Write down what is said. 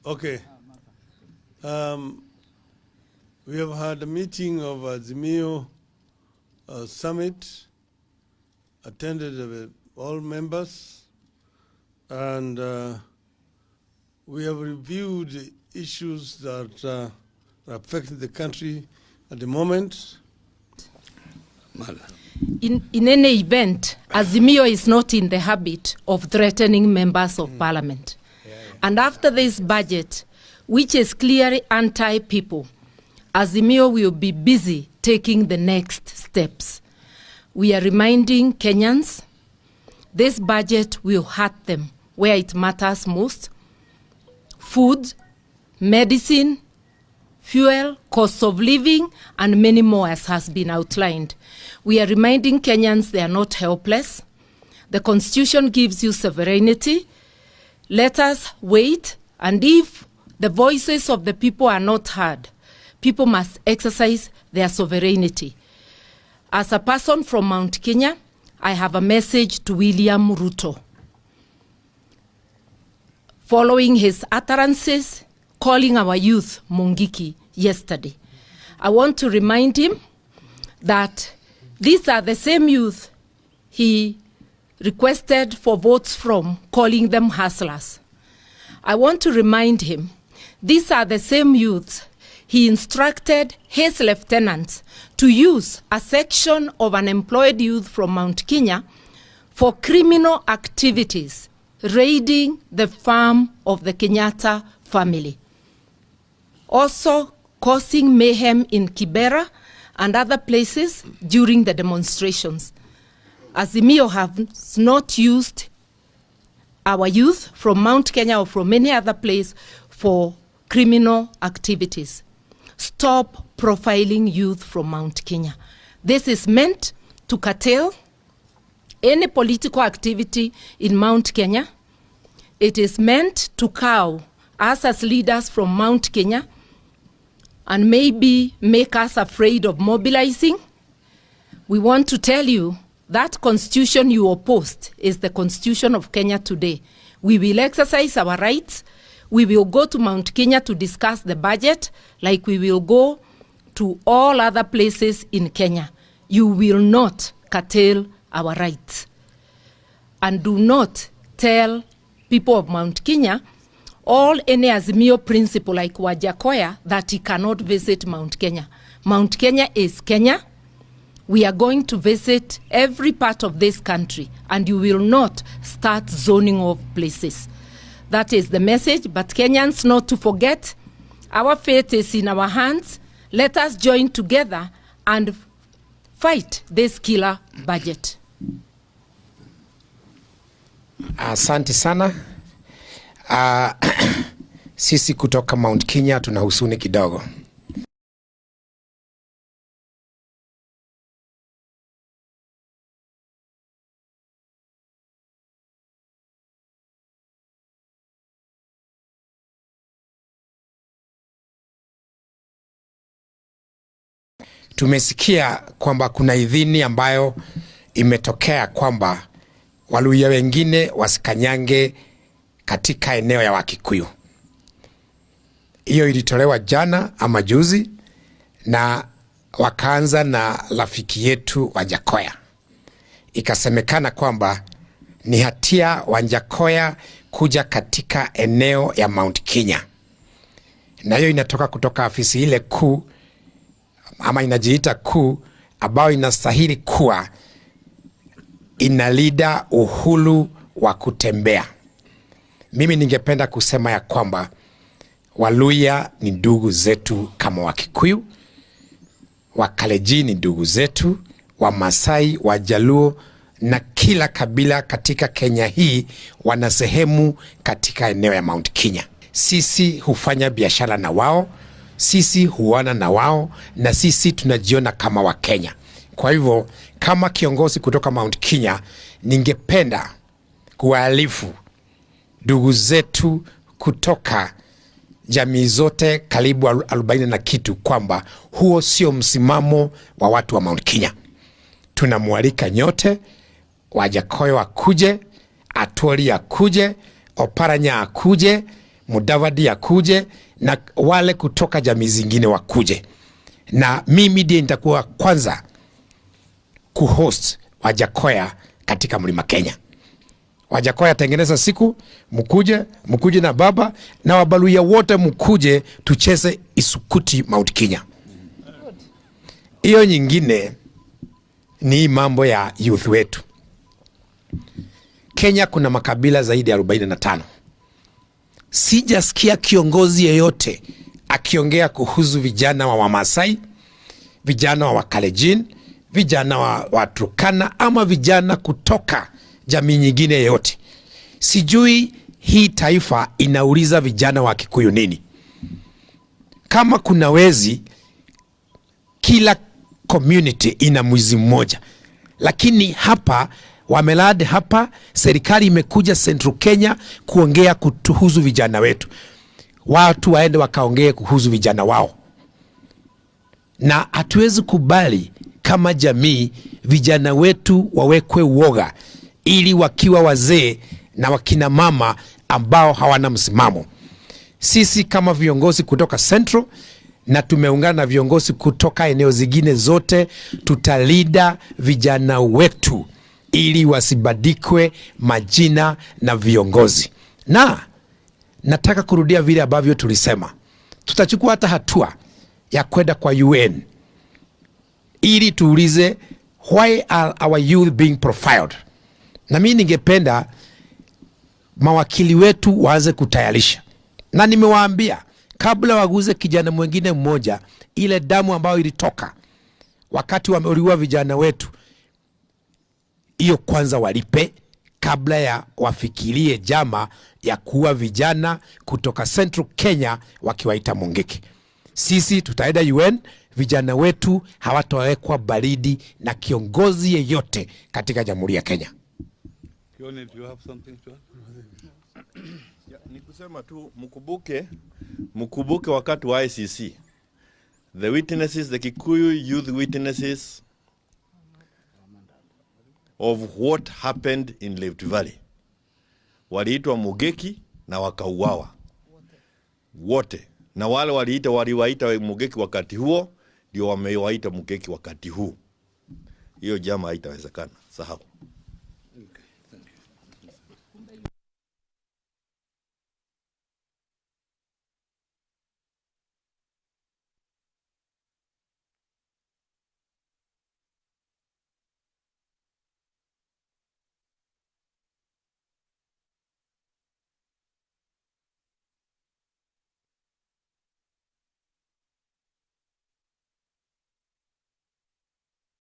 Okay. We have had a meeting of Azimio Summit, attended with all members, and we have reviewed the issues that are affecting the country at the moment. In any event, Azimio is not in the habit of threatening members of parliament. And after this budget, which is clearly anti-people, Azimio will be busy taking the next steps. We are reminding Kenyans, this budget will hurt them where it matters most: food, medicine, fuel, cost of living, and many more, as has been outlined. We are reminding Kenyans they are not helpless. The Constitution gives you sovereignty. Let us wait, and if the voices of the people are not heard, people must exercise their sovereignty. As a person from Mount Kenya, I have a message to William Ruto. Following his utterances, calling our youth Mungiki yesterday, I want to remind him that these are the same youth he requested for votes from, calling them hustlers. I want to remind him these are the same youths he instructed his lieutenants to use a section of unemployed youth from Mount Kenya for criminal activities, raiding the farm of the Kenyatta family, also causing mayhem in Kibera and other places during the demonstrations. Azimio has not used our youth from Mount Kenya or from any other place for criminal activities. Stop profiling youth from Mount Kenya. This is meant to curtail any political activity in Mount Kenya. It is meant to cow us as leaders from Mount Kenya and maybe make us afraid of mobilizing. We want to tell you that constitution you opposed is the constitution of Kenya today. We will exercise our rights. We will go to Mount Kenya to discuss the budget like we will go to all other places in Kenya. You will not curtail our rights. And do not tell people of Mount Kenya all any Azimio principle like Gachagua that he cannot visit Mount Kenya. Mount Kenya is Kenya. We are going to visit every part of this country, and you will not start zoning off places. That is the message, but Kenyans not to forget, our fate is in our hands. Let us join together and fight this killer budget. Asante sana. Sisi kutoka Mount Kenya tuna huzuni kidogo. Tumesikia kwamba kuna idhini ambayo imetokea kwamba Waluhya wengine wasikanyange katika eneo ya Wakikuyu. Hiyo ilitolewa jana ama juzi, na wakaanza na rafiki yetu Gachagua. Ikasemekana kwamba ni hatia Gachagua kuja katika eneo ya Mount Kenya. Na hiyo inatoka kutoka afisi ile kuu ama inajiita kuu ambayo inastahili kuwa inalida uhuru wa kutembea. Mimi ningependa kusema ya kwamba Waluhya ni ndugu zetu kama Wakikuyu, Wakaleji ni ndugu zetu, Wamasai, Wajaluo na kila kabila katika Kenya hii wana sehemu katika eneo ya Mount Kenya. Sisi hufanya biashara na wao, sisi huona na wao, na sisi tunajiona kama Wakenya. Kwa hivyo kama kiongozi kutoka Mount Kenya, ningependa kuwaalifu ndugu zetu kutoka jamii zote karibu 40 na kitu kwamba huo sio msimamo wa watu wa Mount Kenya. Tunamwalika nyote, Gachagua akuje, Atwoli akuje, Oparanya akuje, Mudavadi akuje na wale kutoka jamii zingine wakuje, na mimi ndiye nitakuwa kwanza kuhost Wajakoya katika Mlima Kenya. Wajakoya tengeneza siku, mkuje na baba na Wabaluya wote mkuje tucheze isukuti Mount Kenya. Hiyo nyingine ni mambo ya youth wetu. Kenya kuna makabila zaidi ya 45. Sijasikia kiongozi yeyote akiongea kuhusu vijana wa Wamasai, vijana wa Wakalejin, vijana wa Turkana ama vijana kutoka jamii nyingine yote. Sijui hii taifa inauliza vijana wa Kikuyu nini? Kama kuna wezi, kila community ina mwizi mmoja. Lakini hapa wamelade hapa, serikali imekuja Central Kenya kuongea kuhusu vijana wetu. Watu waende wakaongee kuhusu vijana wao. Na hatuwezi kubali kama jamii vijana wetu wawekwe uoga ili wakiwa wazee na wakina mama ambao hawana msimamo. Sisi kama viongozi kutoka Central na tumeungana na viongozi kutoka eneo zingine zote, tutalida vijana wetu ili wasibadikwe majina na viongozi. Na nataka kurudia vile ambavyo tulisema, tutachukua hata hatua ya kwenda kwa UN ili tuulize why are our youth being profiled. Na mimi ningependa mawakili wetu waanze kutayarisha, na nimewaambia kabla waguze kijana mwingine mmoja, ile damu ambayo ilitoka wakati wameuliwa vijana wetu, hiyo kwanza walipe kabla ya wafikirie jama ya kuwa vijana kutoka Central Kenya wakiwaita Mungiki. Sisi tutaenda UN, vijana wetu hawatawekwa baridi na kiongozi yeyote katika Jamhuri ya Kenya. Kioni, do you have something to add? Ni kusema tu mkubuke wakati wa ICC. The witnesses, the Kikuyu youth witnesses of what happened in Rift Valley. Waliitwa Mungiki na wakauawa. Wote. Na wale waliwaita Mungiki wakati huo, ndio wamewaita Mungiki wakati huu. Hiyo jama haitawezekana. Sahau.